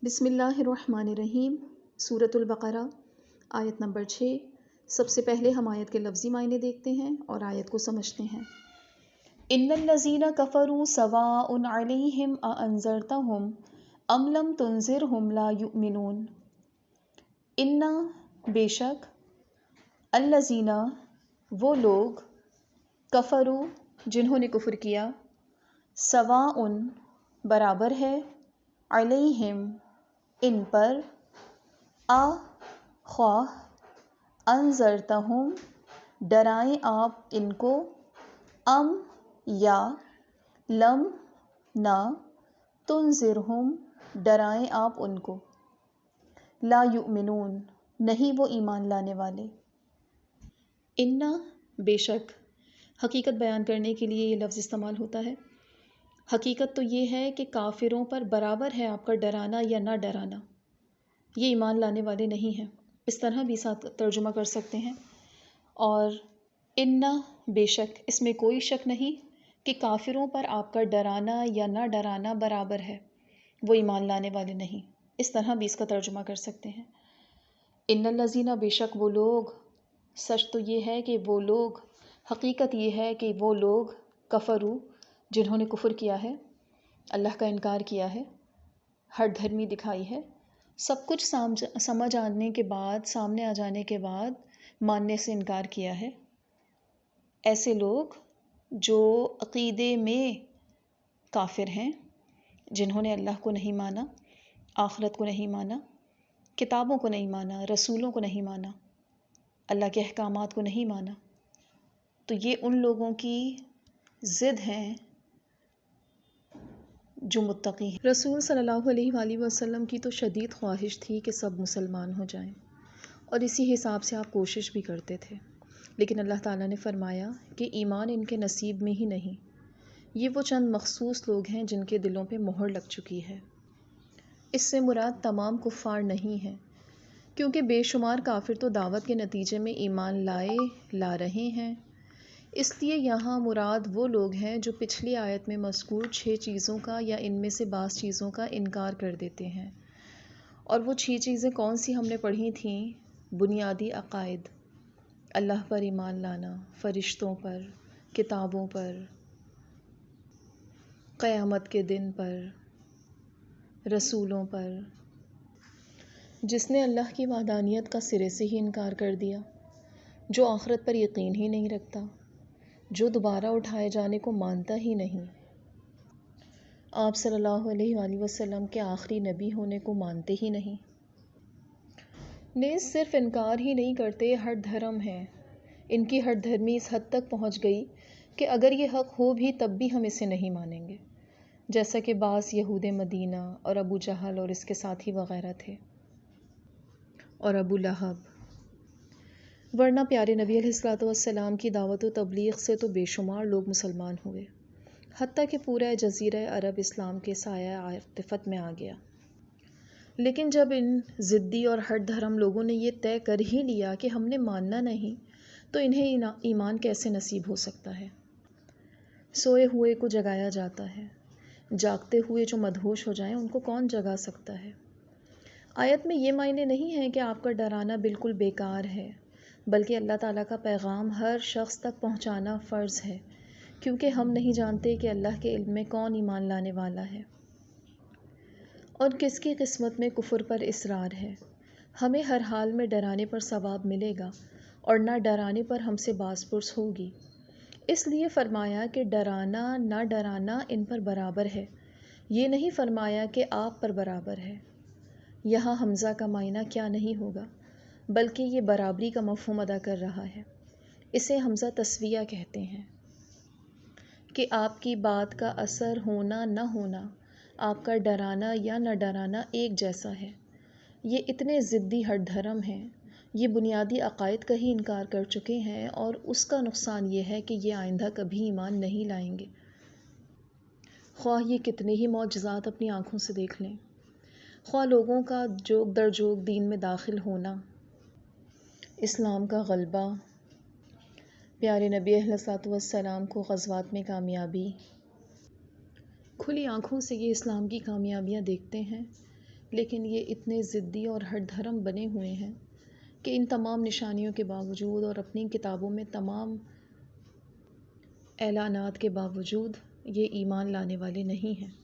بسم اللہ الرحمن الرحیم۔ سورۃ البقرہ آیت نمبر 6۔ سب سے پہلے ہم آیت کے لفظی معنی دیکھتے ہیں اور آیت کو سمجھتے ہیں۔ ان الذین کفروا سواء علیہم اانذرتہم ام لم تنذرہم لا یؤمنون۔ ان بے شک، الذین وہ لوگ، کفروا جنہوں نے کفر کیا، سواء برابر ہے، علیہم ان پر، خواہ انذرتہم ڈرائیں آپ ان کو، ام یا لم نہ تنذرہم ڈرائیں آپ ان کو، لا یؤمنون نہیں وہ ایمان لانے والے۔ ان بے شک، حقیقت بیان کرنے کے لیے یہ لفظ استعمال ہوتا ہے۔ حقیقت تو یہ ہے کہ کافروں پر برابر ہے آپ کا ڈرانا یا نہ ڈرانا، یہ ایمان لانے والے نہیں ہیں، اس طرح بھی ساتھ ترجمہ کر سکتے ہیں۔ اور ان بے شک، اس میں کوئی شک نہیں کہ کافروں پر آپ کا ڈرانا یا نہ ڈرانا برابر ہے، وہ ایمان لانے والے نہیں، اس طرح بھی اس کا ترجمہ کر سکتے ہیں۔ ان الذین بے شک وہ لوگ، سچ تو یہ ہے کہ وہ لوگ، حقیقت یہ ہے کہ وہ لوگ، کفروا جنہوں نے کفر کیا ہے، اللہ کا انکار کیا ہے، ہٹ دھرمی دکھائی ہے، سب کچھ سمجھ آنے کے بعد، سامنے آ جانے کے بعد ماننے سے انکار کیا ہے۔ ایسے لوگ جو عقیدے میں کافر ہیں، جنہوں نے اللہ کو نہیں مانا، آخرت کو نہیں مانا، کتابوں کو نہیں مانا، رسولوں کو نہیں مانا، اللہ کے احکامات کو نہیں مانا، تو یہ ان لوگوں کی ضد ہیں جو متقی ہیں۔ رسول صلی اللہ علیہ وآلہ وسلم کی تو شدید خواہش تھی کہ سب مسلمان ہو جائیں، اور اسی حساب سے آپ کوشش بھی کرتے تھے، لیکن اللہ تعالیٰ نے فرمایا کہ ایمان ان کے نصیب میں ہی نہیں، یہ وہ چند مخصوص لوگ ہیں جن کے دلوں پہ مہر لگ چکی ہے۔ اس سے مراد تمام کفار نہیں ہیں، کیونکہ بے شمار کافر تو دعوت کے نتیجے میں ایمان لا رہے ہیں۔ اس لیے یہاں مراد وہ لوگ ہیں جو پچھلی آیت میں مذکور 6 چیزوں کا یا ان میں سے بعض چیزوں کا انکار کر دیتے ہیں۔ اور وہ 6 چیزیں کون سی ہم نے پڑھی تھیں؟ بنیادی عقائد، اللہ پر ایمان لانا، فرشتوں پر، کتابوں پر، قیامت کے دن پر، رسولوں پر۔ جس نے اللہ کی وحدانیت کا سرے سے ہی انکار کر دیا، جو آخرت پر یقین ہی نہیں رکھتا، جو دوبارہ اٹھائے جانے کو مانتا ہی نہیں، آپ صلی اللہ علیہ وآلہ وسلم کے آخری نبی ہونے کو مانتے ہی نہیں، نیز صرف انکار ہی نہیں کرتے، ہٹ دھرم ہیں۔ ان کی ہٹ دھرمی اس حد تک پہنچ گئی کہ اگر یہ حق ہو بھی تب بھی ہم اسے نہیں مانیں گے، جیسا کہ بعض یہود مدینہ اور ابو جہل اور اس کے ساتھی وغیرہ تھے، اور ابو لہب۔ ورنہ پیارے نبی علیہ الصلوۃ والسلام کی دعوت و تبلیغ سے تو بے شمار لوگ مسلمان ہوئے، حتیٰ کہ پورا جزیرہ عرب اسلام کے سایہ عاطفت میں آ گیا۔ لیکن جب ان ضدی اور ہٹ دھرم لوگوں نے یہ طے کر ہی لیا کہ ہم نے ماننا نہیں، تو انہیں ایمان کیسے نصیب ہو سکتا ہے؟ سوئے ہوئے کو جگایا جاتا ہے، جاگتے ہوئے جو مدہوش ہو جائیں ان کو کون جگا سکتا ہے؟ آیت میں یہ معنی نہیں ہے کہ آپ کا ڈرانا بالکل بیکار ہے، بلکہ اللہ تعالیٰ کا پیغام ہر شخص تک پہنچانا فرض ہے، کیونکہ ہم نہیں جانتے کہ اللہ کے علم میں کون ایمان لانے والا ہے اور کس کی قسمت میں کفر پر اصرار ہے۔ ہمیں ہر حال میں ڈرانے پر ثواب ملے گا اور نہ ڈرانے پر ہم سے باز پرس ہوگی، اس لیے فرمایا کہ ڈرانا نہ ڈرانا ان پر برابر ہے، یہ نہیں فرمایا کہ آپ پر برابر ہے۔ یہاں حمزہ کا معنی کیا نہیں ہوگا، بلکہ یہ برابری کا مفہوم ادا کر رہا ہے، اسے حمزہ تسویہ کہتے ہیں کہ آپ کی بات کا اثر ہونا نہ ہونا، آپ کا ڈرانا یا نہ ڈرانا ایک جیسا ہے۔ یہ اتنے ضدی ہٹ دھرم ہیں، یہ بنیادی عقائد کا ہی انکار کر چکے ہیں، اور اس کا نقصان یہ ہے کہ یہ آئندہ کبھی ایمان نہیں لائیں گے، خواہ یہ کتنے ہی معجزات اپنی آنکھوں سے دیکھ لیں، خواہ لوگوں کا جوگ در جوگ دین میں داخل ہونا، اسلام کا غلبہ، پیارے نبی علیہ الصلوۃ والسلام کو غزوات میں کامیابی، کھلی آنکھوں سے یہ اسلام کی کامیابیاں دیکھتے ہیں، لیکن یہ اتنے ضدی اور ہٹ دھرم بنے ہوئے ہیں کہ ان تمام نشانیوں کے باوجود اور اپنی کتابوں میں تمام اعلانات کے باوجود یہ ایمان لانے والے نہیں ہیں۔